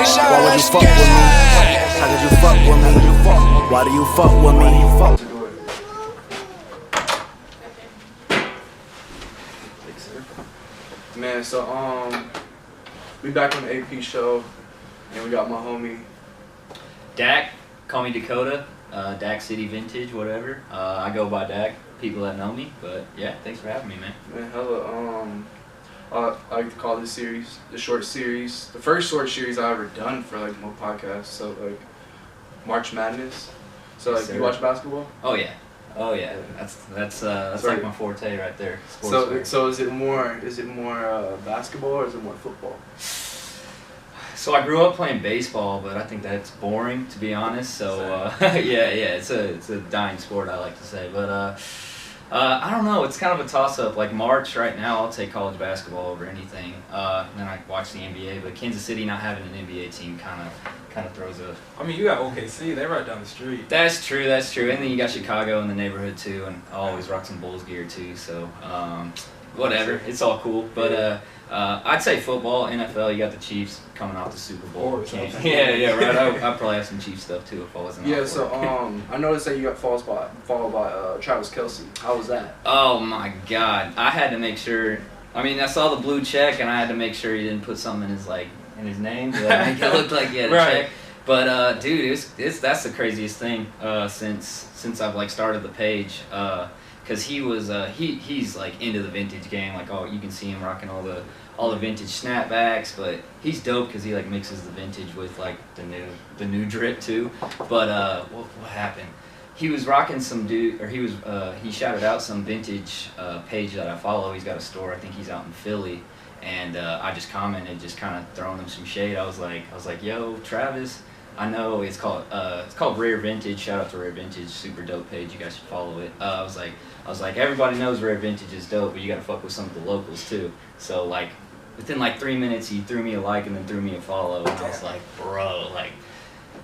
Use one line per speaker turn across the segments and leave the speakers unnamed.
Why would you fuck with me? How could you fuck with me? Why do you fuck with me?
Man, so we back on the AP show, and we got my homie
Dak, call me Dakota, Dakcity Vintage, whatever. I go by Dak, people that know me, but yeah, thanks for having me, man.
Man, hella, I like to call this series the short series, the first short series I ever done for like my podcast. So like March Madness. So like, you watch basketball?
Oh yeah, that's like my forte right there.
So is it more basketball or is it more football?
So I grew up playing baseball, but I think that's boring, to be honest. So yeah, it's a dying sport, I like to say. But I don't know. It's kind of a toss-up. Like March right now, I'll take college basketball over anything. And then I watch the NBA. But Kansas City not having an NBA team kind of throws a.
I mean, you got OKC. They're right down the street.
That's true. And then you got Chicago in the neighborhood too, and I always rock some Bulls gear too. So whatever. It's all cool. But I'd say football, NFL. You got the Chiefs coming off the Super Bowl. Yeah, right. I'd probably have some Chiefs stuff too if I wasn't.
Yeah. So I noticed that you got followed by Travis Kelce. How was that?
Oh my God! I had to make sure. I mean, I saw the blue check, and I had to make sure he didn't put something in his name to make it look like he had a check. But dude, that's the craziest thing since I've like started the page. Cause he was he's like into the vintage game. Like, oh, you can see him rocking all the vintage snapbacks, but he's dope because he like mixes the vintage with like the new drip too. But what happened? He was rocking some dude, or he shouted out some vintage page that I follow. He's got a store. I think he's out in Philly, and I just commented, just kind of throwing him some shade. I was like, yo, Travis, I know it's called Rare Vintage. Shout out to Rare Vintage, super dope page. You guys should follow it. I was like, everybody knows Rare Vintage is dope, but you gotta fuck with some of the locals too. So like, within like 3 minutes, he threw me a like and then threw me a follow, and I was like, bro, like,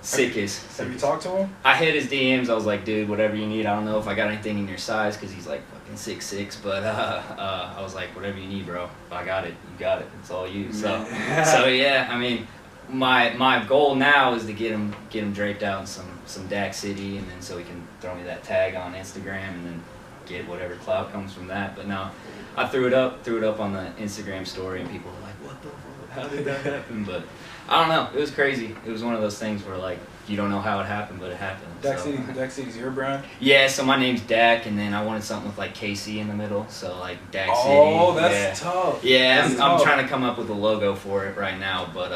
sickest.
Have you talked to him?
I hit his DMs. I was like, dude, whatever you need. I don't know if I got anything in your size, cause he's like fucking 6'6", but I was like, whatever you need, bro. If I got it, you got it. It's all you. So yeah, I mean. My goal now is to get him draped out in some Dakcity, and then so he can throw me that tag on Instagram, and then get whatever clout comes from that. But no, I threw it up on the Instagram story, and people were like, "What the fuck? How did that happen?" But I don't know. It was crazy. It was one of those things where like you don't know how it happened, but it happened.
Dakcity's your brand?
Yeah, so my name's Dak, and then I wanted something with like KC in the middle, so like Dakcity.
Oh, that's tough.
Yeah, I'm trying to come up with a logo for it right now, but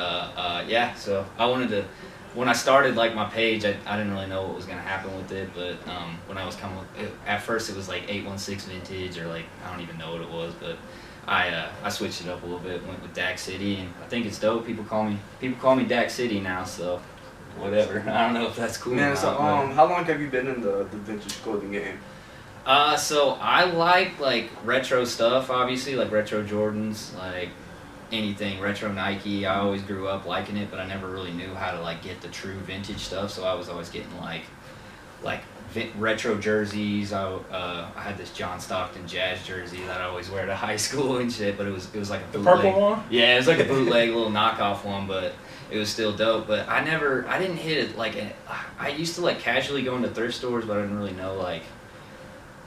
yeah. So I wanted to. When I started like my page, I didn't really know what was gonna happen with it, but when I was coming with it, at first it was like 816 vintage, or like I don't even know what it was, but I switched it up a little bit, went with Dakcity, and I think it's dope. People call me Dakcity now, so whatever. I don't know if that's cool.
Man, so how long have you been in the vintage clothing game?
So I like retro stuff, obviously, like retro Jordans, like anything retro Nike. I always grew up liking it, but I never really knew how to like get the true vintage stuff. So I was always getting like retro jerseys. I had this John Stockton Jazz jersey that I always wear to high school and shit, but it was like a bootleg.
The purple one?
Yeah, it was like a bootleg little knockoff one, but it was still dope. But I didn't hit it I used to like casually go into thrift stores, but I didn't really know like,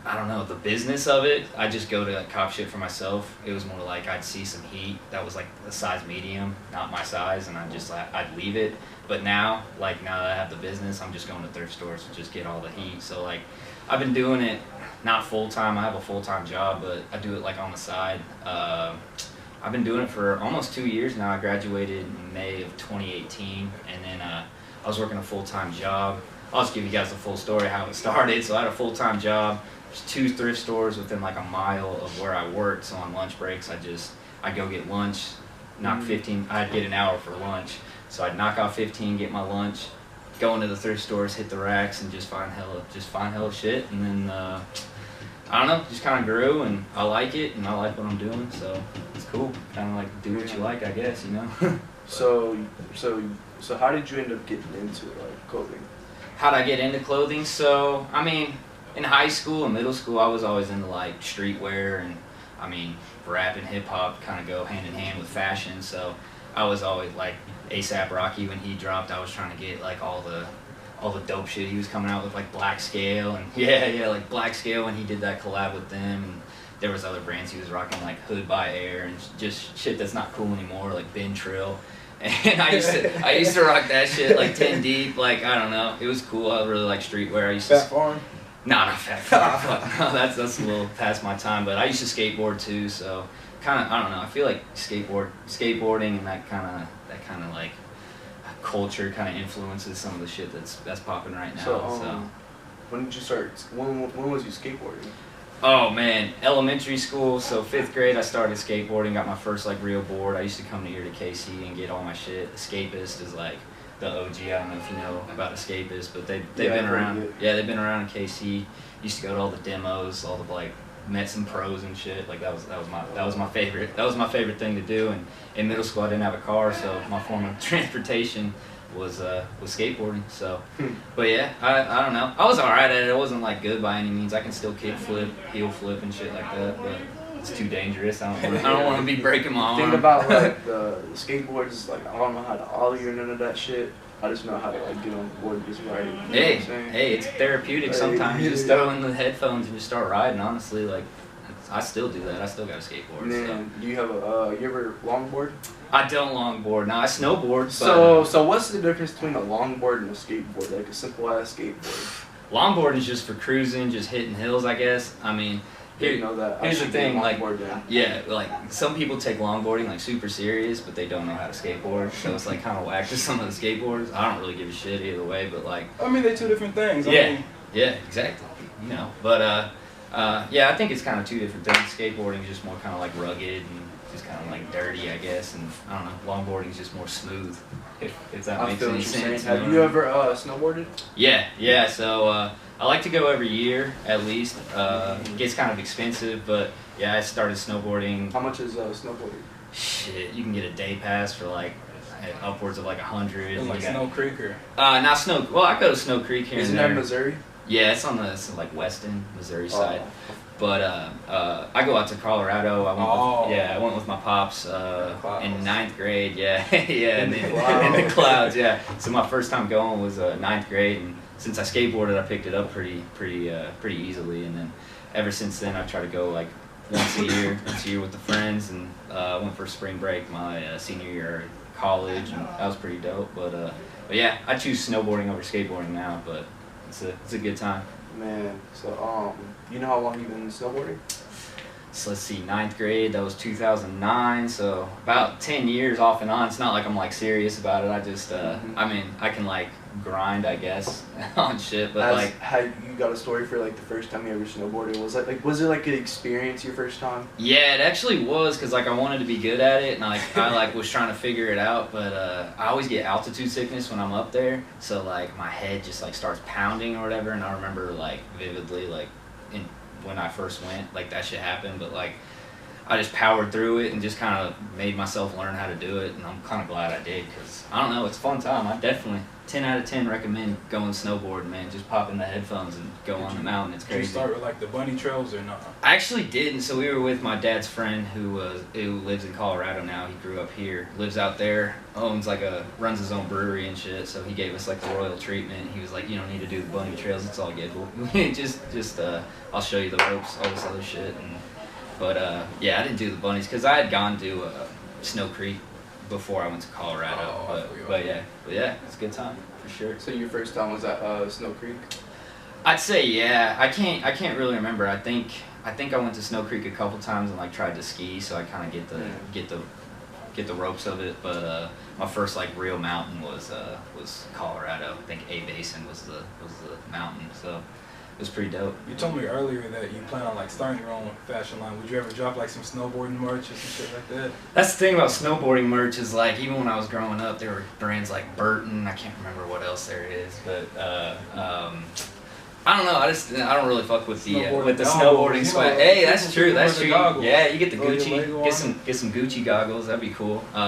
I don't know, the business of it. I just go to like cop shit for myself. It was more like I'd see some heat that was like a size medium, not my size, and I'd leave it. But now that I have the business, I'm just going to thrift stores to just get all the heat. So like, I've been doing it not full time. I have a full time job, but I do it like on the side. I've been doing it for almost 2 years now. I graduated in May of 2018, and then I was working a full time job. I'll just give you guys the full story how it started. So I had a full time job. There's 2 thrift stores within like a mile of where I worked. So on lunch breaks, I'd go get lunch, knock 15. I'd get an hour for lunch. So I'd knock out 15, get my lunch, go into the thrift stores, hit the racks, and just find hella shit. And then I don't know, just kind of grew, and I like it, and I like what I'm doing, so it's cool. Kind of like do what you like, I guess, you know.
So how did you end up getting into like clothing?
How'd I get into clothing? So I mean, in high school and middle school, I was always into like streetwear, and I mean, rap and hip hop kind of go hand in hand with fashion. So I was always like ASAP Rocky when he dropped. I was trying to get like all the dope shit he was coming out with, like Black Scale and like Black Scale when he did that collab with them. And there was other brands he was rocking, like Hood by Air and just shit that's not cool anymore, like Ben Trill. And I used to rock that shit like 10 deep, like I don't know, it was cool. I really like streetwear. I used to
Fat Farm?
not Fat Farm. No, that's a little past my time. But I used to skateboard too, so kind of I don't know. I feel like skateboarding and that kind of like culture kind of influences some of the shit that's popping right now. So
when did you start? When was you skateboarding?
Oh man, elementary school, so 5th grade I started skateboarding, got my first like real board. I used to come here to KC and get all my shit. Escapist is like the OG, I don't know if you know about Escapist, but they've been around. Yeah, they've been around in KC. Used to go to all the demos, all the like met some pros and shit. Like that was my favorite thing to do. And in middle school I didn't have a car, so my form of transportation was skateboarding. So but yeah, I don't know, I was alright at it. It wasn't like good by any means. I can still kick flip, heel flip and shit like that, but it's too dangerous. I don't want to be breaking my arm.
Think about like the skateboards, like I don't know how to ollie or none of that shit. I just know how to like get on the board just right. You know
Hey, it's therapeutic sometimes. You just throw in the headphones and just start riding. Honestly, like I still do that. I still got a skateboard.
Man, do you have you ever longboard?
I don't longboard. Now I snowboard.
So what's the difference between a longboard and a skateboard? Like a simple ass skateboard.
Longboard is just for cruising, just hitting hills, I guess. I mean,
You know that.
here's the thing, like,
then.
yeah, like some people take longboarding like super serious, but they don't know how to skateboard, so it's like kind of whack to some of the skateboarders. I don't really give a shit either way, but like.
I mean, they're two different things.
Yeah, exactly. You know, but yeah, I think it's kind of two different things. Skateboarding is just more kind of like rugged and just kind of like dirty, I guess, and I don't know. Longboarding is just more smooth, if that makes any sense.
Have you ever snowboarded?
Yeah. So I like to go every year at least. It gets kind of expensive, but yeah, I started snowboarding.
How much is snowboarding?
Shit, you can get a day pass for like upwards of like 100.
Like Snow Creek or?
Not Snow. Well, I go to Snow Creek here
Isn't
and there.
that Missouri?
Yeah, it's on the like Weston, Missouri side. But I go out to Colorado. I went with my pops in 9th grade. Yeah, yeah, in the clouds. Yeah. So my first time going was 9th grade, and since I skateboarded, I picked it up pretty easily. And then ever since then, I try to go like once a year with the friends, and went for spring break my senior year of college, and that was pretty dope. But yeah, I choose snowboarding over skateboarding now, but it's a good time.
Man, so you know how long you've been snowboarding?
So let's see, 9th grade, that was 2009, so about 10 years off and on. It's not like I'm like serious about it. I just, I mean, I can like grind, I guess, on shit, but like.
Had you got a story for like the first time you ever snowboarded? Was it like an experience your first time?
Yeah, it actually was, cause like I wanted to be good at it, and I like was trying to figure it out, but I always get altitude sickness when I'm up there, so like my head just like starts pounding or whatever, and I remember like vividly like when I first went, like that shit happened, but like I just powered through it and just kind of made myself learn how to do it, and I'm kind of glad I did, because I don't know, it's a fun time. I definitely 10 out of 10 recommend going snowboarding, man. Just pop in the headphones and go on the mountain. It's crazy.
Did you start with like the bunny trails or not?
I actually didn't. So we were with my dad's friend who lives in Colorado now. He grew up here, lives out there, runs his own brewery and shit. So he gave us like the royal treatment. He was like, you don't need to do the bunny trails. It's all good. just I'll show you the ropes, all this other shit. But yeah, I didn't do the bunnies because I had gone to Snow Creek before I went to Colorado. But yeah, it's a good time for sure.
So your first time was at Snow Creek?
I'd say yeah. I can't really remember. I think I went to Snow Creek a couple times and like tried to ski, so I kind of get the ropes of it. But my first like real mountain was Colorado. I think A Basin was the mountain. So it was pretty dope.
You told me earlier that you plan on like starting your own fashion line. Would you ever drop like some snowboarding merch or some shit like that?
That's the thing about snowboarding merch is like even when I was growing up, there were brands like Burton. I can't remember what else there is, but I don't know. I don't really fuck with the snowboarding sweat. Hey, that's true. That's true. Yeah, you get the Gucci. Get some Gucci goggles. That'd be cool. You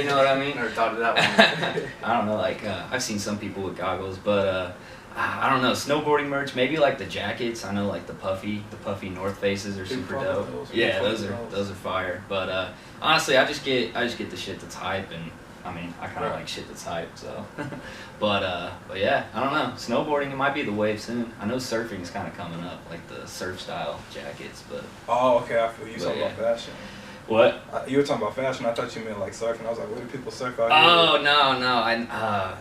know what I mean?
Never thought of that one.
I don't know. Like I've seen some people with goggles, but I I don't know, snowboarding merch, maybe like the jackets. I know like the puffy North Faces are super dope. Yeah, those are fire. But honestly, I just get the shit that's hype, and I mean, I kind of like shit that's hype. So, but yeah, I don't know. Snowboarding, it might be the wave soon. I know surfing is kind of coming up, like the surf style jackets. But
oh, okay, I feel you talking about fashion.
What?
You were talking about fashion. I thought you meant like surfing. I was like, where do people surf out
Oh
here?
no!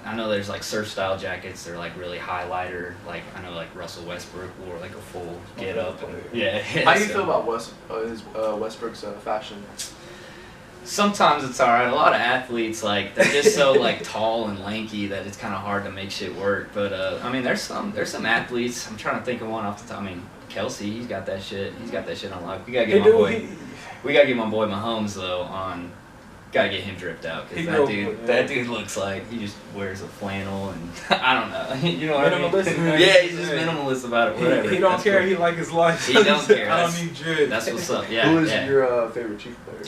I know there's like surf style jackets. They're like really highlighter. Like I know like Russell Westbrook wore like a full get up. And, yeah.
How do you feel about Westbrook's fashion?
Sometimes it's alright. A lot of athletes like they're just so like tall and lanky that it's kind of hard to make shit work. But I mean, there's some athletes. I'm trying to think of one off the top. I mean, Kelce, he's got that shit. He's got that shit on lock. We gotta get my boy Mahomes though on. Gotta get him dripped out because that dude looks like he just wears a flannel and I don't know. You know what I mean? Yeah, he's just minimalist about it. Whatever.
He don't care. Cool. He like his life.
He don't care.
I don't need dread.
That's what's up. Yeah.
Who is your favorite Chief player?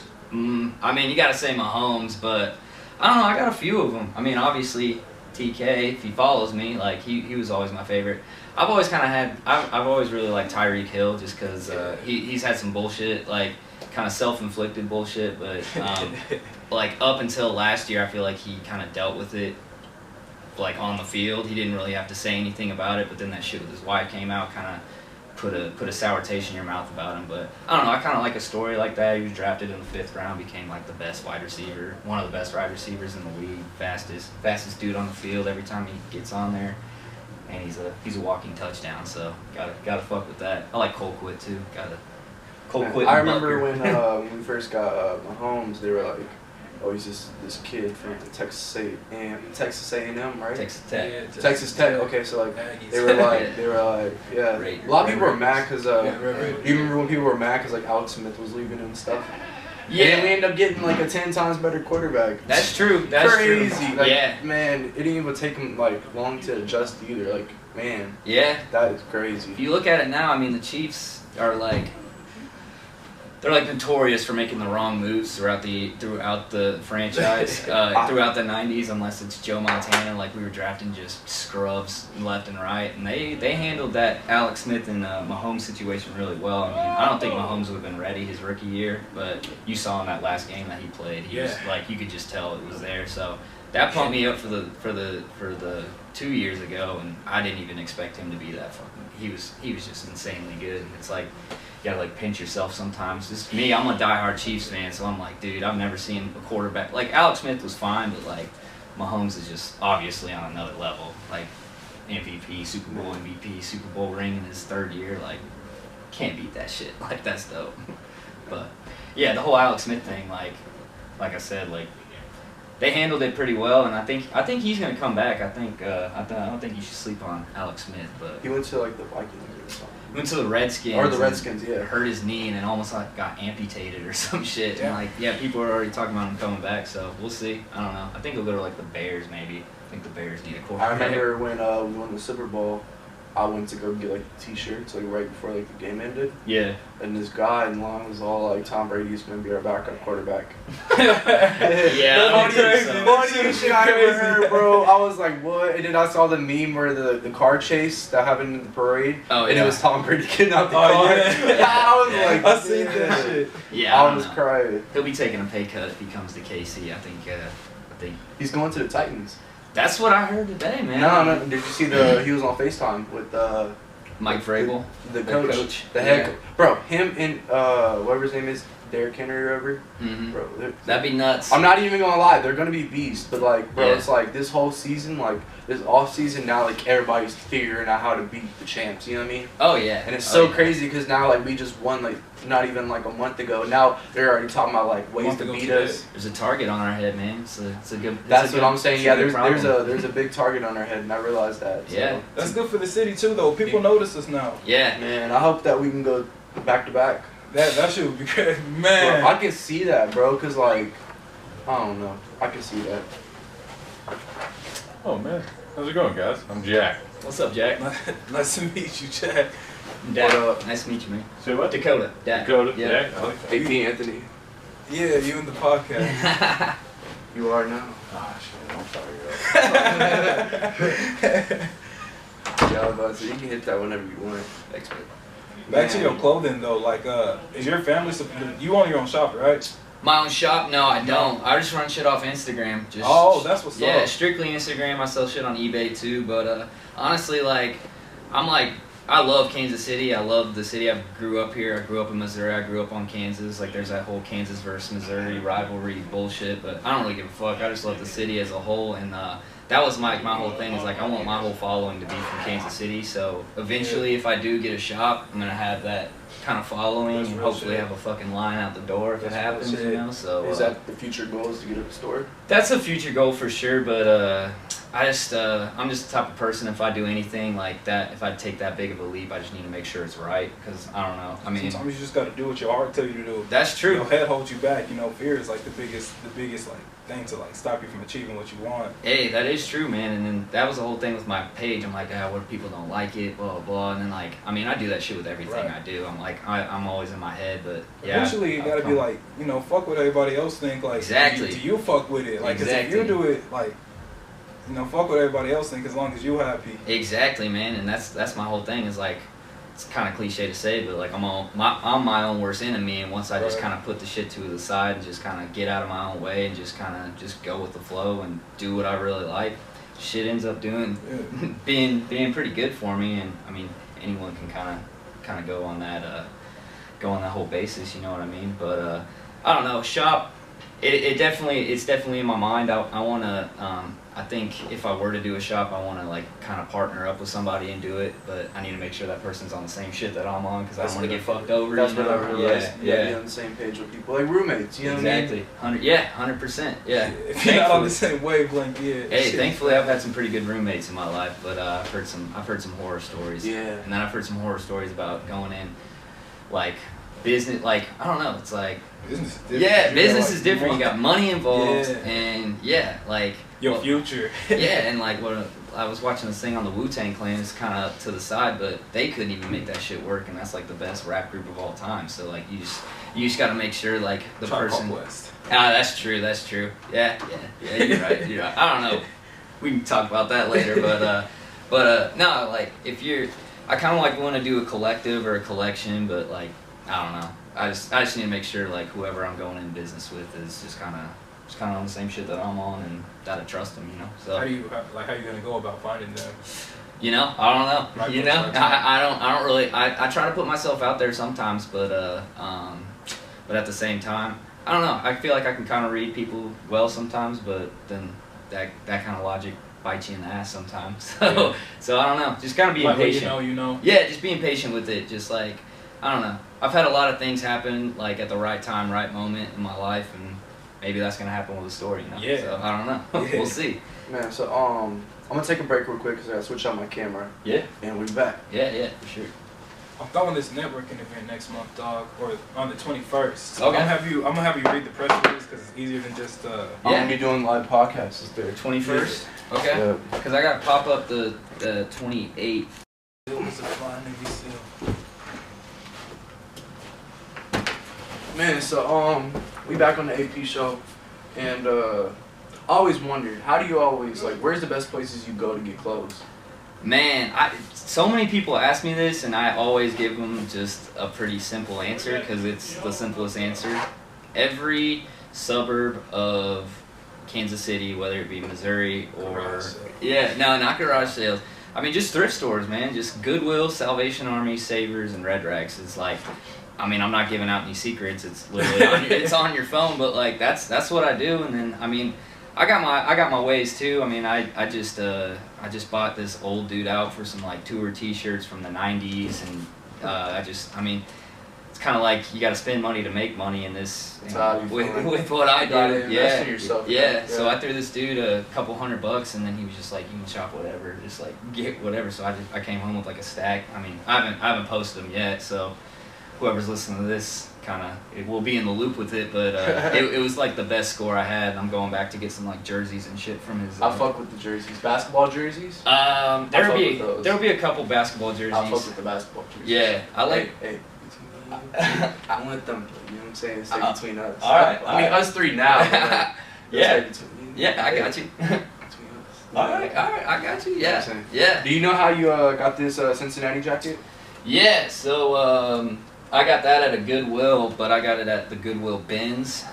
I mean, you gotta say Mahomes, but I don't know. I got a few of them. I mean, obviously TK. If he follows me, like he was always my favorite. I've always kind of had. I've always really liked Tyreek Hill just because he's had some bullshit like. Kind of self-inflicted bullshit, but like up until last year, I feel like he kind of dealt with it, like on the field. He didn't really have to say anything about it, but then that shit with his wife came out, kind of put a sour taste in your mouth about him. But I don't know, I kind of like a story like that. He was drafted in the 5th round, became like the best wide receiver, one of the best wide receivers in the league, fastest dude on the field every time he gets on there, and he's a walking touchdown. So gotta fuck with that. I like Colquitt too.
I remember when we first got Mahomes, they were like, "Oh, he's just this kid from Texas A&M, right?
Texas Tech.
Yeah, Texas Tech. Okay, so like they were like, yeah. A lot of people were mad because you remember when people were mad because like Alex Smith was leaving and stuff. Yeah, and we ended up getting like a 10 times better quarterback.
That's true. That's
crazy.
True.
Like,
yeah,
man, it didn't even take him like long to adjust either. Like, man.
Yeah.
That is crazy.
If you look at it now, I mean, the Chiefs are like. They're like notorious for making the wrong moves throughout the franchise, throughout the 90s, unless it's Joe Montana. Like we were drafting just scrubs left and right, and they handled that Alex Smith and Mahomes situation really well. I mean, I don't think Mahomes would have been ready his rookie year, but you saw in that last game that he played, he was like you could just tell it was there. So that pumped me up for the 2 years ago, and I didn't even expect him to be that fucking. He was just insanely good. And it's like. You gotta like pinch yourself sometimes. Just me, I'm a diehard Chiefs fan, so I'm like, dude, I've never seen a quarterback like Alex Smith was fine, but like Mahomes is just obviously on another level. Like MVP, Super Bowl MVP, Super Bowl ring in his 3rd year, like can't beat that shit. Like that's dope. But yeah, the whole Alex Smith thing, like I said, like they handled it pretty well, and I think he's gonna come back. I don't think you should sleep on Alex Smith, but
he went to like the Vikings or something.
Went to the Redskins.
Or the Redskins, yeah.
Hurt his knee and then almost like got amputated or some shit. Yeah. And like, yeah, people are already talking about him coming back, so we'll see. I don't know. I think he'll go to like the Bears maybe. I think the Bears need a quarterback.
I remember when we won the Super Bowl, I went to go get like t-shirts like right before like the game ended.
Yeah.
And this guy in line was all like, Tom Brady's gonna be our backup quarterback.
Yeah.
Funniest shit I ever heard, bro. I was like, what? And then I saw the meme where the car chase that happened in the parade.
Oh, yeah.
And it was Tom Brady getting out the car.
Yeah.
I was like,
I seen that shit.
Yeah.
I was crying.
He'll be taking a pay cut if he comes to KC. I think.
He's going to the Titans.
That's what I heard today, man.
No. Did you see he was on FaceTime with
Mike Vrabel,
the coach, the head coach. Bro, him and whatever his name is, Derrick Henry or whatever.
Mm-hmm.
Bro,
that'd be nuts.
I'm not even gonna lie, they're gonna be beasts. But like, bro,
Yeah.
It's like this whole season, like this off season now, like everybody's figuring out how to beat the champs. You know what I mean?
Oh yeah.
And it's so crazy because now like we just won like not even like a month ago. Now they're already talking about like ways to beat us.
There's a target on our head, man. It's a good.
That's what I'm saying. Yeah, there's a big target on our head, and I realized that. So.
Yeah.
That's good for the city too, though. People notice us now.
Yeah.
Man, I hope that we can go back to back.
That shit would be good, man.
Bro, I can see that, bro, cause like, I don't know, I can see that.
Oh man, how's it going, guys? I'm Jack.
What's up, Jack?
Nice to meet you, Jack.
Dak. Nice to meet you, man.
Say what?
Dakota. Dak.
Dakota.
Yeah.
Jack. I like that.
AP Anthony,
Yeah, you in the podcast.
you are now.
Oh shit, I'm sorry.
Yeah, I was about to say, you can hit that whenever you want.
Expert.
Back to your clothing though, like is your family you own your own shop, right?
My own shop? No, I don't. I just run shit off Instagram. Just,
that's what's up.
Yeah, strictly Instagram. I sell shit on eBay too. But honestly, like, I love Kansas City. I love the city. I grew up here. I grew up in Missouri. I grew up on Kansas. Like, there's that whole Kansas versus Missouri rivalry bullshit. But I don't really give a fuck. I just love the city as a whole. And that was my whole thing. Is like, I want my whole following to be from Kansas City. So eventually, if I do get a shop, I'm gonna have that kind of following and hopefully have a fucking line out the door if it happens, you know. So
is that the future goal, is to get a store?
That's a future goal for sure, but I'm just the type of person, if I do anything like that, if I take that big of a leap, I just need to make sure it's right, because I don't know. I mean,
sometimes you just got to do what your heart tell you to do.
That's true.
Your head holds you back. You know, fear is like the biggest like thing to like stop you from achieving what you want.
Hey, that is true, man. And then that was the whole thing with my page. I'm like, what if people don't like it, blah blah blah. And then like, I mean, I do that shit with everything I do. I'm like, I'm always in my head, but yeah.
Eventually, you gotta be like, you know, fuck what everybody else think. Like,
exactly.
Do you fuck with it? Like, 'cause if you do it, like, you know, fuck what everybody else think as long as you happy.
Exactly, man. And that's my whole thing. Is like, it's kind of cliche to say, but like I'm my own worst enemy, and once I just kind of put the shit to the side and just kind of get out of my own way and just kind of just go with the flow and do what I really like, shit ends up being pretty good for me. And I mean, anyone can kind of go on that whole basis, you know what I mean? But I don't know, shop. It's definitely in my mind. I want to. I think if I were to do a shop, I want to like kind of partner up with somebody and do it. But I need to make sure that person's on the same shit that I'm on, because I don't want to get fucked over.
That's what I realized.
Yeah,
be on the same page with people, like roommates. You know
exactly.
what I mean?
100%. Yeah.
If you're not on the same wavelength, yeah.
Hey, thankfully I've had some pretty good roommates in my life, but I've heard some horror stories.
Yeah.
And then I've heard some horror stories about going in, like business. Like, I don't know. It's like
business is different.
Yeah, business is different. You got money involved, and like
your future.
Yeah, and like what I was watching this thing on the Wu-Tang Clan. It's kind of to the side, but they couldn't even make that shit work, and that's like the best rap group of all time. So like you just got to make sure like the person. That's true. Yeah. You're right. I don't know. We can talk about that later, but no, like if I kind of like want to do a collective or a collection, but like I don't know. I just need to make sure like whoever I'm going in business with is just kind of on the same shit that I'm on, and that I trust them, you know. So
how you gonna go about finding them?
You know, I don't know. Right, you know, I don't really. I try to put myself out there sometimes, but at the same time, I don't know. I feel like I can kind of read people well sometimes, but then that kind of logic bites you in the ass sometimes. So I don't know. Just kind of being patient.
You know.
Yeah, just being patient with it. Just like, I don't know. I've had a lot of things happen like at the right time, right moment in my life, and maybe that's gonna happen with a story, you know.
Yeah.
So I don't know. We'll see.
Man, so I'm gonna take a break real quick because I gotta switch out my camera.
Yeah.
And we'll be back.
Yeah, for sure.
I'm throwing this networking event next month, dog, or on the 21st.
Okay.
I'm gonna have you read the press release because it's easier than just.
I'm gonna be doing live podcasts there.
21st. Okay. Because I gotta pop up the 28th.
Man, so we back on the AP show, and I always wondered, how do you always like? Where's the best places you go to get clothes?
Man, so many people ask me this, and I always give them just a pretty simple answer because it's the simplest answer. Every suburb of Kansas City, whether it be Missouri or not garage sales. I mean, just thrift stores, man. Just Goodwill, Salvation Army, Savers, and Red Racks. It's like, I mean, I'm not giving out any secrets. It's literally it's on your phone, but like that's what I do. And then I mean, I got my ways too. I mean, I just bought this old dude out for some like tour T-shirts from the '90s, and I mean, it's kind of like you got to spend money to make money in this with what I do. Yeah. So I threw this dude a couple $100, and then he was just like, you can shop whatever, just like get whatever. So I came home with like a stack. I mean, I haven't posted them yet, so whoever's listening to this it will be in the loop with it, but it was like the best score I had. I'm going back to get some like jerseys and shit from his.
I fuck with the jerseys. Basketball jerseys?
There'll be a couple basketball jerseys.
I fuck with the basketball jerseys.
Yeah, I like.
Hey, I want them. You know what I'm saying? Stay between us.
All right.
I mean, us three now.
Yeah, I got you.
Between us.
All right, I got you. Yeah,
saying?
yeah.
Do you know how you got this Cincinnati jacket?
Yeah, so I got that at a Goodwill, but I got it at the Goodwill bins.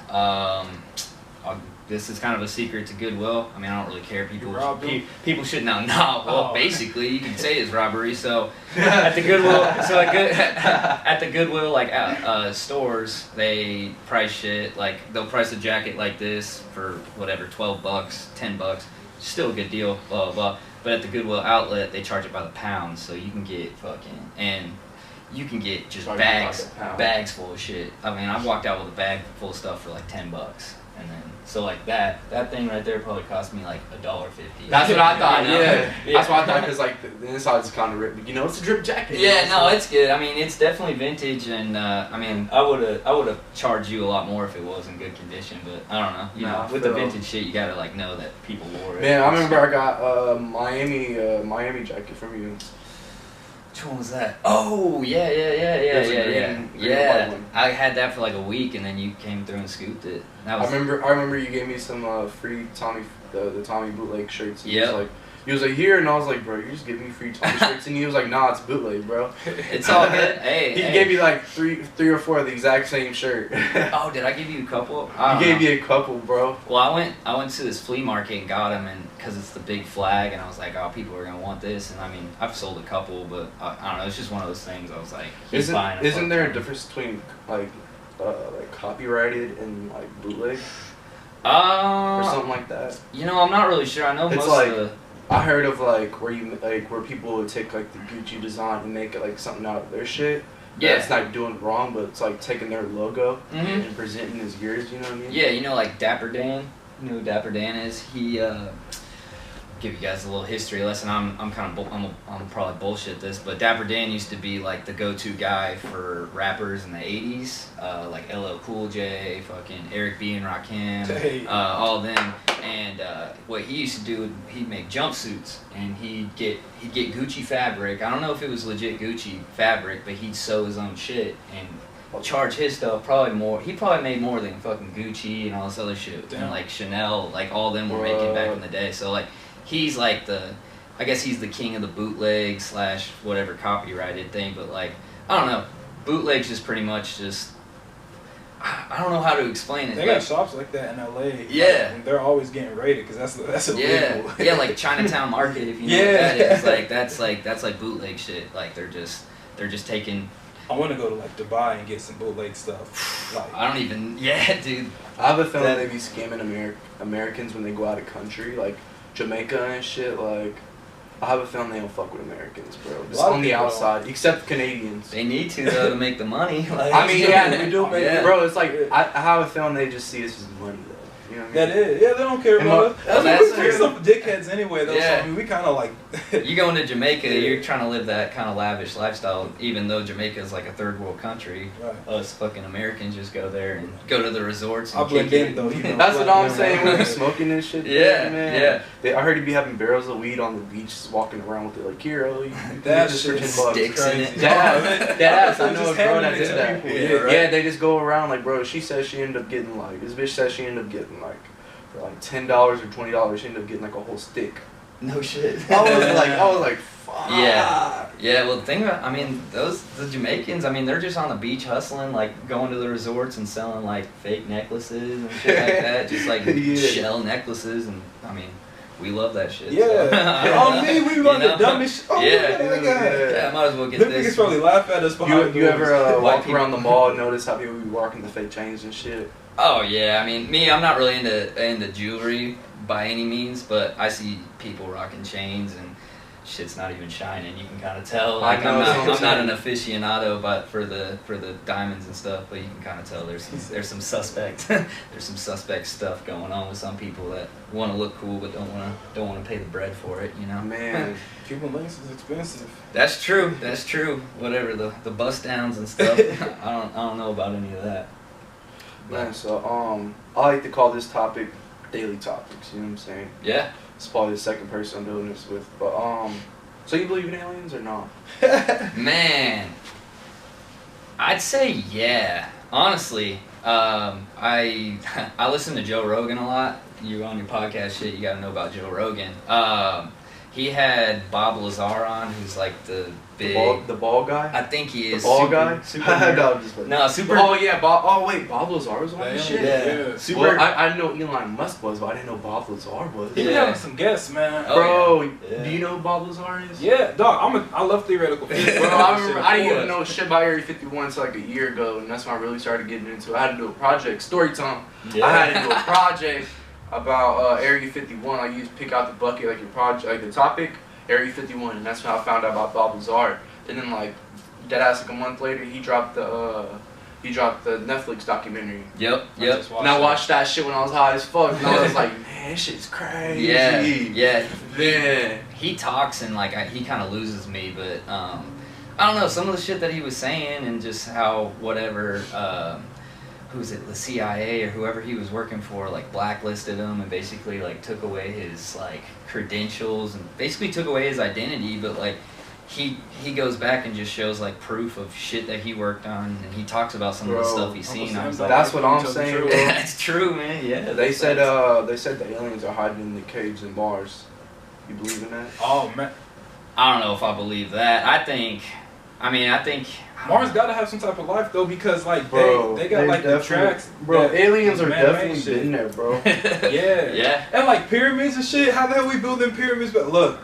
This is kind of a secret to Goodwill. I mean, I don't really care. People should know. No, well, basically, you could say it's robbery. So at the Goodwill, at the Goodwill, like stores, they price shit. Like they'll price a jacket like this for whatever, $12, $10. Still a good deal. Blah blah blah. But at the Goodwill outlet, they charge it by the pound, so you can get you can get just bags full of shit. I mean, I walked out with a bag full of stuff for like $10, and then so like that thing right there probably cost me like $1.50.
That's what I thought.
You know?
Yeah, that's what I thought because like the inside's kind of ripped. You know, it's a drip jacket.
Yeah, no, it's good. I mean, it's definitely vintage, and I mean, I would have charged you a lot more if it was in good condition, but I don't know. You know, with the vintage shit, you gotta like know that people wore it.
Man, I remember I got Miami jacket from you.
Which one was that? Oh, yeah. I had that for like a week, and then you came through and scooped it. That was,
I remember you gave me some free Tommy, the Tommy bootleg shirts. He was like, here, and I was like, bro, you just give me free Tommy shirts, and he was like, nah, it's bootleg, bro.
It's all good. Hey,
he gave me like three or four of the exact same shirt.
Oh, did I give you a couple?
He gave me a couple, bro.
Well, I went to this flea market and got them, and because it's the big flag, and I was like, oh, people are gonna want this, and I mean, I've sold a couple, but I don't know, it's just one of those things. I was like,
isn't there a difference between like copyrighted and like bootleg? Or something like that.
You know, I'm not really sure. I know
it's
most
like,
of the.
I heard of where people would take like the Gucci design and make it like something out of their shit. Yeah. It's not doing wrong, but it's like taking their logo and presenting as yours. You know what I mean?
Yeah, you know, like Dapper Dan. You know who Dapper Dan is? He give you guys a little history lesson. I'm probably bullshit this, but Dapper Dan used to be like the go-to guy for rappers in the '80s, like LL Cool J, fucking Eric B and Rakim, all of them. And what he used to do, he'd make jumpsuits, and he'd get Gucci fabric. I don't know if it was legit Gucci fabric, but he'd sew his own shit and charge his stuff probably more. He probably made more than fucking Gucci and all this other shit, and like Chanel, like all of them were making back in the day. So like he's like I guess he's the king of the bootleg / whatever copyrighted thing. But like I don't know, bootleg's just pretty much just. I don't know how to explain it.
They got shops like that in LA.
Yeah.
And they're always getting raided because that's illegal.
Yeah, like Chinatown Market, if you know what that is. That's like bootleg shit. Like they're just taking.
I want to go to like Dubai and get some bootleg stuff. Like
I don't even. Yeah, dude.
I have a feeling they be scamming Americans when they go out of country, like Jamaica and shit. Like I have a feeling they don't fuck with Americans, bro. Just on the outside, except Canadians.
They need to though to make the money. Like,
I mean, yeah, we do make it, bro. It's like I have a feeling they just see us as money, though. You know what I mean?
That is, yeah. They don't care about us. We're some dickheads anyway, though.
Yeah.
So, I mean, we kind of like.
You go into Jamaica, you're trying to live that kind of lavish lifestyle, even though Jamaica is like a third world country. Right. Us fucking Americans just go there and go to the resorts. And
I blend in though. You know,
that's what I'm saying. When we smoking and shit.
Yeah,
man. Yeah. I heard he'd be having barrels of weed on the beach, just walking around with it like, here, you
that
just
shit
for $10.
Sticks in it.
That's I know a girl that did that.
Yeah,
they just go around like, bro. She says she ended up getting like this bitch says she ended up getting like for like $10 or $20. She ended up getting like a whole stick.
No shit.
I was like, fuck.
Yeah. Well, the thing about, I mean, the Jamaicans, I mean, they're just on the beach hustling, like going to the resorts and selling like fake necklaces and shit like that, just like shell necklaces, and I mean, we love that shit.
Yeah.
So.
We love the dumbest shit. Oh,
yeah. Might as well get
them
this.
Niggas probably laugh at us behind
You ever walk around the mall and notice how people be walking the fake chains and shit?
Oh yeah, I mean, I'm not really into jewelry by any means, but I see people rocking chains and shit's not even shining. You can kind of tell. Like I'm not an aficionado, but for the diamonds and stuff, but you can kind of tell there's some suspect there's some suspect stuff going on with some people that want to look cool but don't want to pay the bread for it. You know,
man.
Cuban links is expensive.
That's true. Whatever the bust downs and stuff. I don't know about any of that.
Man, so I like to call this topic daily topics, you know what I'm saying?
Yeah.
It's probably the second person I'm doing this with, but so you believe in aliens or not?
Man, I'd say yeah. Honestly, I listen to Joe Rogan a lot, you on your podcast shit, you gotta know about Joe Rogan. He had Bob Lazar on, who's like the big...
The ball guy?
I think he is.
The ball guy?
No,
I'm just like...
No, super...
Oh, yeah, Bob... Oh, wait, Bob Lazar was on
Yeah,
this shit?
yeah.
Super...
Well, I know Elon Musk was, but I didn't know Bob Lazar was.
He been having some guests, man.
Oh,
Bro,
yeah.
do you know who Bob Lazar is?
Yeah, dog. I love theoretical physics.
Bro, I remember I didn't even know shit about Area 51 until like a year ago, and that's when I really started getting into it. I had to do a project, story time.
Yeah.
I had to do a project about Area 51. Like, you just pick out the bucket, like your project, like the topic, Area 51, and that's when I found out about Bob Lazar. And then like, deadass like a month later, he dropped the Netflix documentary.
Yep.
And I watched that shit when I was high as fuck, and I was like, man, this shit's crazy.
Yeah.
Man.
He talks and like he kind of loses me, but I don't know, some of the shit that he was saying and just how whatever who's it, the CIA or whoever he was working for, like blacklisted him and basically like took away his like credentials and basically took away his identity, but like he goes back and just shows like proof of shit that he worked on, and he talks about some of the stuff he's seen. I was like,
that's what I'm saying, bro.
That's true, man. Yeah.
They said the aliens are hiding in the caves in Mars. You believe in that?
Oh man,
I don't know if I believe that. I think
Mars gotta have some type of life though, because like
bro,
they got like the tracks.
Bro, aliens are
man-made
definitely
shit.
been there, bro.
Yeah. And like pyramids and shit. How the hell we building pyramids? But look,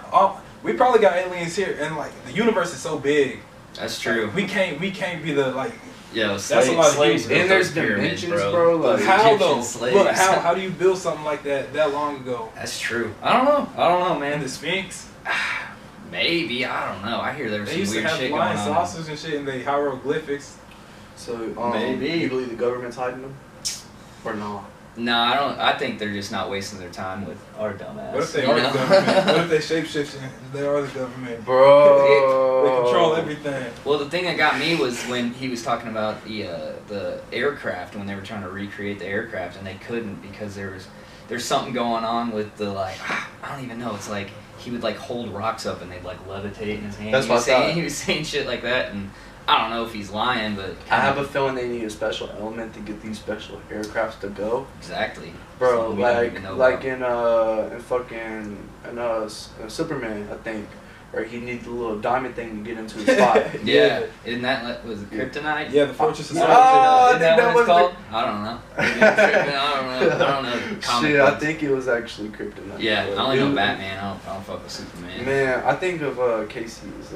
we probably got aliens here, and like the universe is so big.
That's true.
We can't be the like.
Yo,
That's a lot of
slaves
huge-
And there's
pyramids,
dimensions, bro. Like,
How
Egyptian
though?
slaves.
Look, how do you build something like that long ago?
That's true. I don't know,
And
man.
the Sphinx.
Maybe, I don't know. I hear there was
They
some
used to
weird
have
shit going
flying
on.
saucers and shit in the hieroglyphics.
so
Maybe.
you believe the government's hiding them, or not?
No, I don't. I think they're just not wasting their time with our dumbass.
What if they
you
are
know?
the government? What if they shapeshifting? They are the government.
Bro,
They control everything.
Well, the thing that got me was when he was talking about the aircraft, when they were trying to recreate the aircraft, and they couldn't because there's something going on with the like I don't even know. It's like he would like hold rocks up and they'd like levitate in his hand.
That's what I thought.
He was saying shit like that, and I don't know if he's lying, but
I have a feeling they need a special element to get these special aircrafts to go.
exactly,
Bro,
Something we don't even know
like
about.
in Superman, I think, or he needs a little diamond thing to get into his spot.
Yeah, isn't that was it Kryptonite?
Yeah, the Fortress of
Oh,
Solitude.
I
Isn't
think that
what
was
it's called? I don't know. I don't know. Comic
Shit, I
books.
think it was actually Kryptonite.
Yeah,
But
I only know
dude,
Batman. I don't fuck with Superman.
Man, I think of Casey as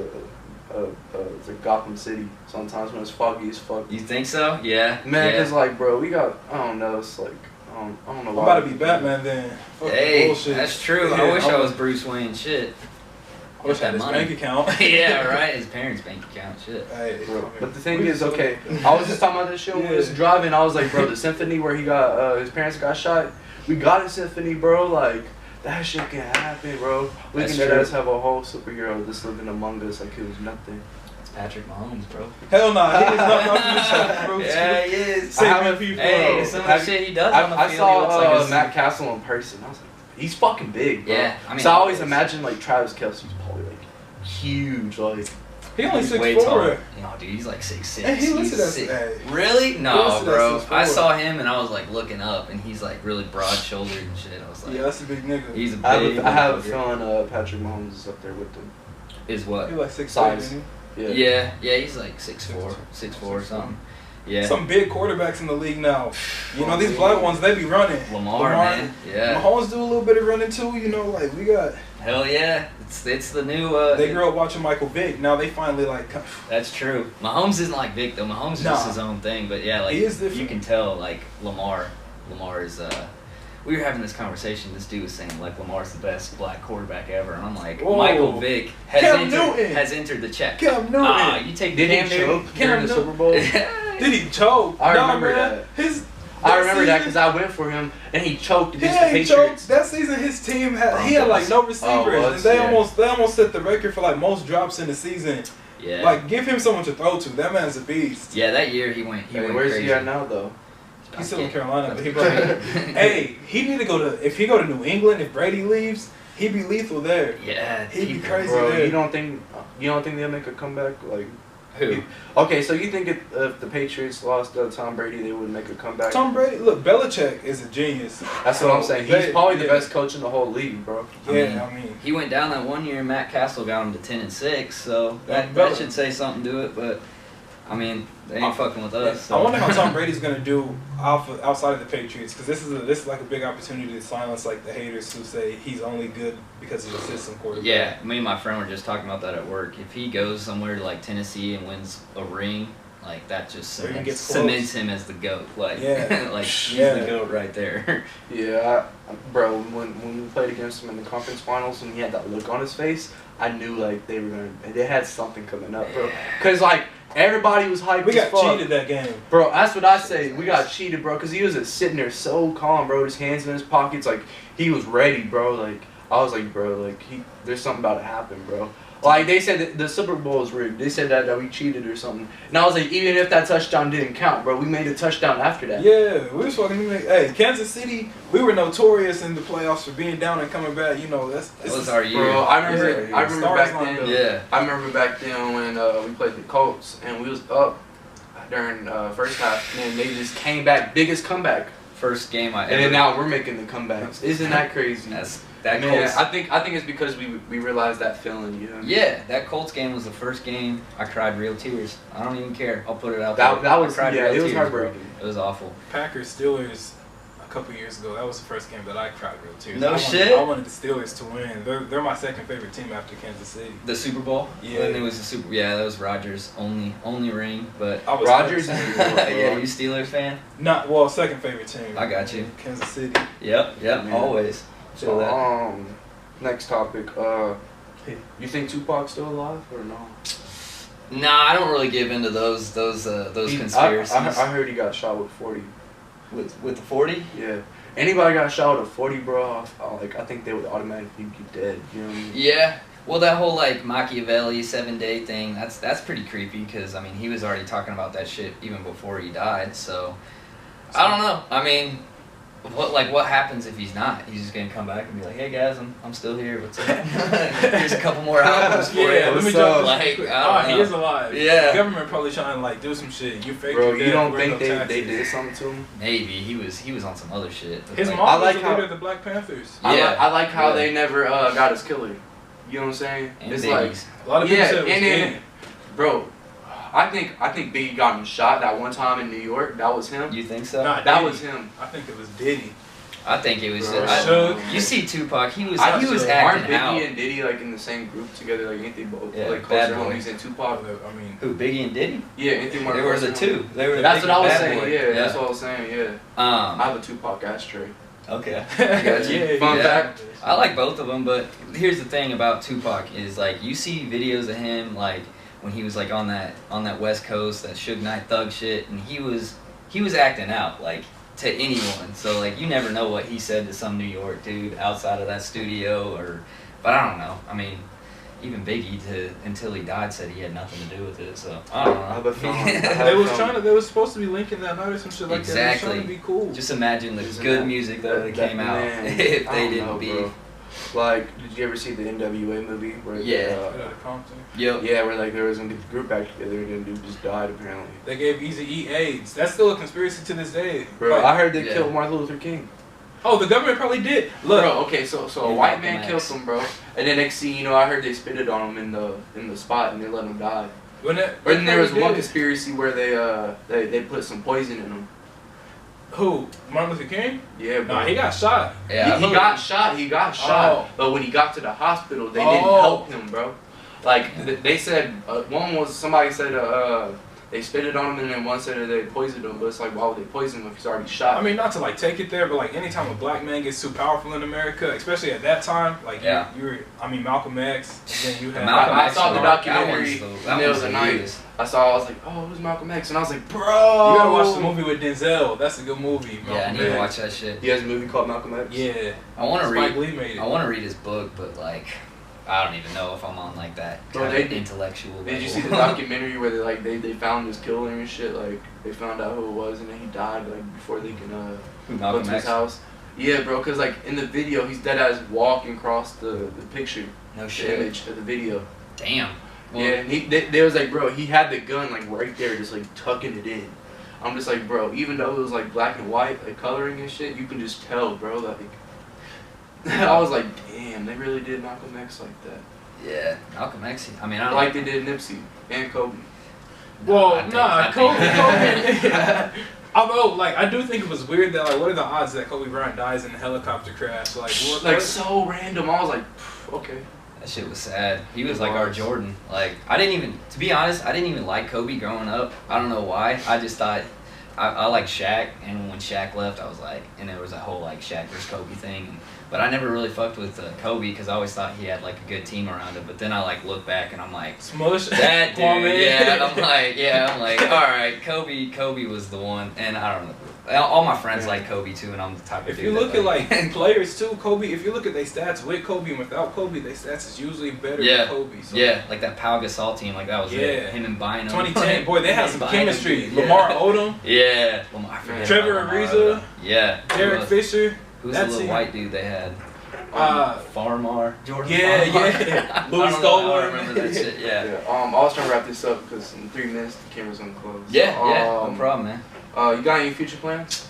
it's a Gotham City sometimes when it's foggy as fuck.
You think so? Yeah.
Man,
yeah.
cause like, bro, we got, I don't know, it's like, I don't know
I'm
why.
about to be Batman then. Fuck
Hey,
the bullshit.
that's true.
Yeah,
I wish I was Bruce Wayne. Shit.
I wish I
Get
had
that
his
money.
bank account.
Yeah, right. His parents' bank account. Shit.
Hey,
Bro, but the thing
we
is,
so-
okay, I was just talking about this shit when we was
Yeah.
driving. I was like, bro, the symphony where he got his parents got shot. We got a symphony, bro. Like that shit can happen, bro. We
That's
can
true.
just have a whole superhero just living among us like it was nothing.
It's Patrick Mahomes, bro.
Hell no, he is not from the shot, bro.
Yeah, he is.
Saving people.
Hey, some of the shit he does on the
I
field,
saw
he looks like a-
Matt Castle in person. I was like, he's fucking big, bro.
Yeah, I mean,
so I always
he is.
imagine like Travis Kelce's probably like huge, like.
He only
He's way taller.
6'4".
No, dude, he's like 6'6".
And he listed as
He's
hey.
Really?
He
No,
listed
bro.
as 6'4".
I saw him and I was like looking up, and he's like really broad-shouldered and shit. I was like,
Yeah, that's a big nigga.
he's a big.
I have a
motherfucker.
feeling Patrick Mahomes is up there with them.
Is what?
He like 6'6",
Size.
isn't
Yeah.
Yeah, he's like 6'4", 6'4" or something.
he?
Yeah.
Some big quarterbacks in the league now. You know, these black ones, they be running.
Lamar, man. Yeah.
Mahomes do a little bit of running too, you know, like we got.
Hell yeah. It's the new.
They grew up watching Michael Vick. Now they finally like.
That's true. Mahomes isn't like Vic though. Mahomes is
Nah.
just his own thing. But yeah, like
He is different.
you can tell like Lamar is. We were having this conversation. This dude was saying like Lamar's the best black quarterback ever, and I'm like
Whoa.
Michael Vick has
Cam Newton.
entered the check.
Cam Newton.
You take
Did
Cam
he
Newton.
choke during the Super Bowl?
Did he choke?
I
Nah,
remember
man.
that. I remember that because I went for him and he choked against the
Yeah, he
Patriots.
choked. That season, his team he had like no receivers,
Oh,
and they
yeah.
almost set the record for like most drops in the season.
Yeah.
Like, give him someone to throw to. That man's a beast.
Yeah, that year he went.
Hey,
went
where's
crazy.
he at now though?
He's still in Carolina, but he
Right.
probably. Hey, he need to go to. If he go to New England, if Brady leaves, he'd be lethal there.
Yeah,
He'd be
people-
crazy
Bro,
there.
you don't think they'll make a comeback? Like,
Who?
Okay, so you think if the Patriots lost Tom Brady, they would make a comeback?
Tom Brady, look, Belichick is a genius.
That's what I'm saying. He's probably the best coach in the whole league, bro.
I mean,
he went down that one year. Matt Castle got him to 10-6, so that should say something to it. But I mean, they ain't fucking with us. So.
I wonder how Tom Brady's gonna do outside of the Patriots, because this is like a big opportunity to silence like the haters who say he's only good because he's a system quarterback.
Yeah, me and my friend were just talking about that at work. If he goes somewhere to like Tennessee and wins a ring, like that just cements him as the GOAT. Like, like he's the GOAT right there.
Yeah, bro. When we played against him in the conference finals, and he had that look on his face, I knew like they had something coming up, bro. Cause like everybody was hyped.
We got
as fuck.
cheated that game,
bro. That's what I say. We got cheated, bro. Cause he was just sitting there so calm, bro. His hands in his pockets, like he was ready, bro. Like I was like, bro, like there's something about to happen, bro. Like they said that the Super Bowl is rigged. They said that we cheated or something. And I was like, even if that touchdown didn't count, bro, we made a touchdown after that.
Yeah, we was fucking. Hey, Kansas City, we were notorious in the playoffs for being down and coming back. You know, that
was our year.
Bro, I remember back then.
Yeah.
I remember back then when we played the Colts and we was up during first half, and they just came back, biggest comeback.
First game I ever.
And then now we're making the comebacks. Isn't that crazy?
That
man,
Colts,
I think it's because we realized that feeling, you know.
Yeah, that Colts game was the first game I cried real tears. I don't even care. I'll put it out there.
That was
it
was heartbreaking.
It was awful.
Packers Steelers a couple years ago. That was the first game that I cried real tears.
No shit.
I wanted the Steelers to win. They're my second favorite team after Kansas City.
The Super Bowl.
Yeah.
And it was the Super. Yeah, that was Rodgers' only ring. But
Rodgers.
Yeah, you Steelers fan?
Second favorite team.
I got you.
Kansas City.
Yep.
Man.
Always.
So next topic. You think Tupac's still alive or no?
Nah, I don't really give into those conspiracies.
I heard he got shot with 40.
With the 40?
Yeah. Anybody got shot with a 40, bro? I think they would automatically be dead. You know what I mean?
Yeah. Well, that whole like Machiavelli 7-day thing, that's pretty creepy because I mean he was already talking about that shit even before he died. So I don't know. I mean, what happens if he's not? He's just gonna come back and be like, "Hey guys, I'm still here. What's up? Here's a couple more albums for you."
Let me drop
like,
he is alive.
Yeah.
The government probably trying to like do some shit. You fake.
Bro, you don't think they did something to him?
Maybe he was on some other shit.
His mom was the leader of the Black Panthers.
Yeah. I like how they never got his killer. You know what I'm saying?
And
it's
babies.
like
a lot of people said it was
then, bro. I think Biggie got him shot that one time in New York. That was him.
You think so?
Nah,
that was him.
I think it was Diddy.
I think it was. You see Tupac, he was
Aren't
acting
Biggie
out.
and Diddy like in the same group together? Like ain't they both like
Bad
closer
boys.
homies than Tupac?
I mean,
Who, Biggie and Diddy?
Yeah, ain't they more
They were the
closer
two.
homies?
They were.
That's what I was
bad
saying.
boy.
Yeah, that's what I was saying. Yeah. I have a Tupac ashtray.
Okay. I got you.
Fun fact.
I like both of them, but here's the thing about Tupac is like you see videos of him like when he was like on that West Coast, that Suge Knight Thug shit, and he was acting out like to anyone. So like you never know what he said to some New York dude outside of that studio but I don't know. I mean, even Biggie until he died said he had nothing to do with it. So I don't know.
I have a feeling.
They was supposed to be linking that night or some shit like that. They was trying to be cool.
Just imagine the good music that came out if they didn't beef.
Like, did you ever see the NWA movie? Where
Yeah,
where like there was a group back together and the dude just died apparently.
They gave Eazy-E AIDS. That's still a conspiracy to this day.
Bro,
like,
I heard they killed Martin Luther King.
Oh, the government probably did. Look,
bro, okay, so a white man killed him, bro, and then next thing you know, I heard they spitted on him in the spot and they let him die. And there was one conspiracy where they put some poison in him.
Who? Martin Luther King?
Yeah, bro.
Nah, he got shot.
Yeah,
he got shot.
Oh.
But when he got to the hospital, they didn't help him, bro. Like they said, somebody said they spitted on him, and then one said they poisoned him. But it's like, why would they poison him if he's already shot?
I mean, not to like take it there, but like anytime a black man gets too powerful in America, especially at that time, like Malcolm X, and then you had.
I saw the documentary the other night. I was like, oh, who's Malcolm X? And I was like, bro. You
gotta watch the movie with Denzel. That's a good movie.
Yeah, I need to watch that shit.
He has a movie called Malcolm X.
Yeah.
I want to
read. Lee made it.
I want to read his book, but like, I don't even know if I'm on like that intellectual.
Did you see the documentary where they found his killer and shit? Like they found out who it was, and then he died like before they can go to his house. Yeah, bro, cause like in the video he's dead as walking across the picture.
No shit.
The image of the video.
Damn. Well,
yeah, and they was like, bro, he had the gun like right there, just like tucking it in. I'm just like, bro, even though it was like black and white, like coloring and shit, you can just tell, bro. Like, I was like, damn, they really did Malcolm X like that.
Yeah, Malcolm X. I mean, I don't
Like they did Nipsey and Kobe.
Well, Kobe.
Kobe.
Although, like, I do think it was weird that, like, what are the odds that Kobe Bryant dies in a helicopter crash? Like, what?
Like so random. I was like, okay.
That shit was sad. He was like our Jordan. Like, to be honest, I didn't even like Kobe growing up. I don't know why. I just thought, I like Shaq, and when Shaq left, I was like, and there was that whole like Shaq versus Kobe thing. But I never really fucked with Kobe because I always thought he had like a good team around him. But then I like look back and I'm like,
Smush.
that dude, yeah. And I'm like, all right, Kobe was the one, and I don't know. All my friends like Kobe too, and I'm the type of
If
dude
you look
that,
at like players too, Kobe. If you look at their stats with Kobe and without Kobe, their stats is usually better than Kobe. So.
Yeah, like that Pau Gasol team, like that was it. Him and Bynum.
2010, boy, they had some chemistry.
Yeah.
Lamar Odom.
Yeah, Lamar. I forget
Trevor
about Lamar
Ariza.
Odom. Yeah.
Derek Fisher.
Who's the little white dude they had? Farmar. Jordan.
Yeah,
Farmar.
yeah.
Louis Stoller. I remember that shit. Yeah.
I was trying to wrap this up because in 3 minutes the camera's gonna close.
Yeah, no problem, man.
You got any future plans?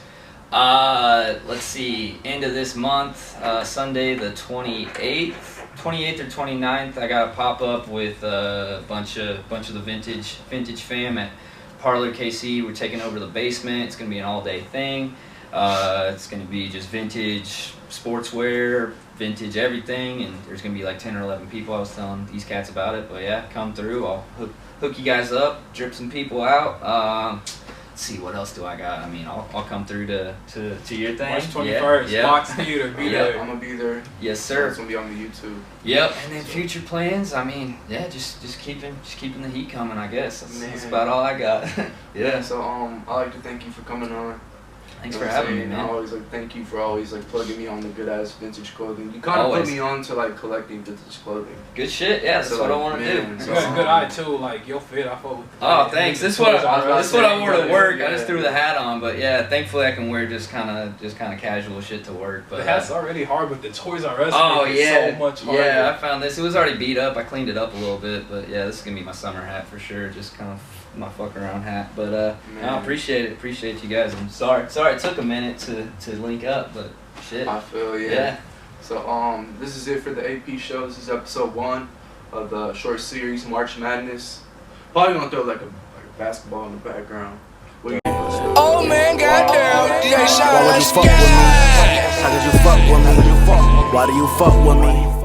Let's see. End of this month, Sunday the 28th or 29th, I got a pop up with a bunch of the vintage fam at Parlor KC. We're taking over the basement. It's gonna be an all-day thing. It's gonna be just vintage sportswear, vintage everything, and there's gonna be like 10 or 11 people. I was telling these cats about it, but yeah, come through. I'll hook you guys up, drip some people out. Let's see, what else do I got? I mean, I'll come through to your thing.
March 21st, Fox Theater, be there.
I'm gonna be there.
Yes, sir.
It's gonna be on the YouTube.
Yep. And then future plans. I mean, yeah, just keeping the heat coming. I guess that's about all I got. Yeah.
So I like to thank you for coming on.
Thanks for having me, man.
I always thank you for always plugging me on the good ass vintage clothing. You kind of put me on to collecting vintage clothing.
Good shit. Yeah, that's what I want to do.
You got a good eye too. Like your fit, I fuck with.
Oh, thanks. This is what I wore to work. I just threw the hat on, but yeah, thankfully I can wear just kind of casual shit to work. But
the hat's already hard, but the Toys R Us
is
so much harder.
Yeah, I found this. It was already beat up. I cleaned it up a little bit, but yeah, this is gonna be my summer hat for sure. Just kind of my fuck around hat, but I appreciate it. Appreciate you guys. I'm sorry it took a minute to link up, but shit.
I feel yeah. So this is it for the AP show. This is episode 1 of the short series March Madness. Probably gonna throw like a basketball in the background.
Oh man, goddamn, DJ Shine. Why would you fuck with me? How did you fuck with me? Why do you fuck with me?